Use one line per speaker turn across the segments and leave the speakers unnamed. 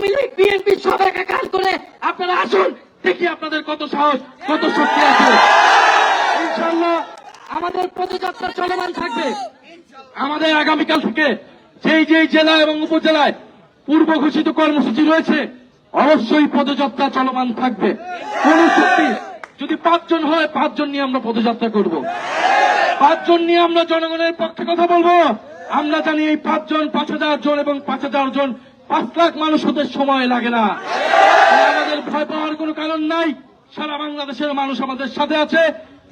Awami League BNP সব একাকার করে আপনারা আসুন, দেখি আপনাদের কত সাহস, কত শক্তি আছে। ইনশাআল্লাহ আমাদের পদযাত্রা চলমান থাকবে। আমাদের আগামীকাল থেকে যেই যেই জেলা এবং উপজেলায় পূর্ব ঘোষিত কর্মসূচি রয়েছে অবশ্যই পদযাত্রা চলমান থাকবে। কোন শক্তি যদি 5 জন হয় 5 জন নিয়ে আমরা পদযাত্রা করব। 5 জন নিয়ে আমরা জনগণের পক্ষে কথা বলবো। আমরা জানি এই 5 জন 5,000 জন এবং 5,000 জন 5 লাখ মানুষ হতে সময় লাগে না। আমাদের ভয় পাওয়ার কোনো কারণ নাই। সারা বাংলাদেশের মানুষ আমাদের সাথে আছে।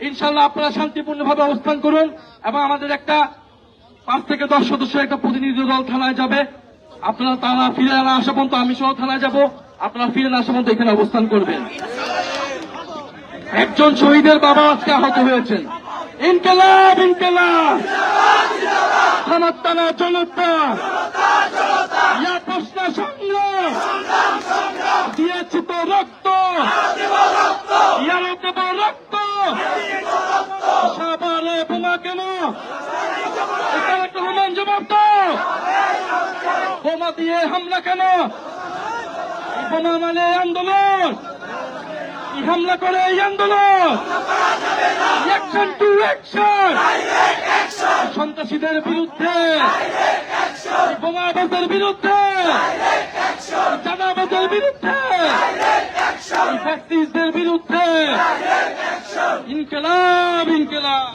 ইনশাআল্লাহ আপনারা শান্তিপূর্ণভাবে অবস্থান করুন এবং আমাদের একটা 5 থেকে 10 সদস্যের একটা প্রতিনিধি দল থানায় যাবে। আপনারা তারা ফিরে না আসা পর্যন্ত আমি সহ থানায় যাব। আপনারা ফিরে না আসা পর্যন্ত এখানে অবস্থান করবেন। একজন শহীদের বাবা আজকে আহত হয়েছেন। ইনকিলাব ইনকিলাব, থামাত্তানা জনতা, ইয়া প্রশ্ন সংগ্রাম, দিয়েছি তো রক্ত, ইয়ারও দেব রক্ত, সাবারে বোমা কেন, তারেক রহমান জবাব দাও, বোমা দিয়ে হামলা কেন, বোমা মানে আন্দোলন, হামলা করে এই আন্দোলন, অ্যাকশন টু অ্যাকশন, সন্ত্রাসীদের বিরুদ্ধে, বোমাবাজের বিরুদ্ধে, জানাবাজের বিরুদ্ধে, ফ্যাসিস্টদের বিরুদ্ধে, ইনকিলাব ইনকিলাব।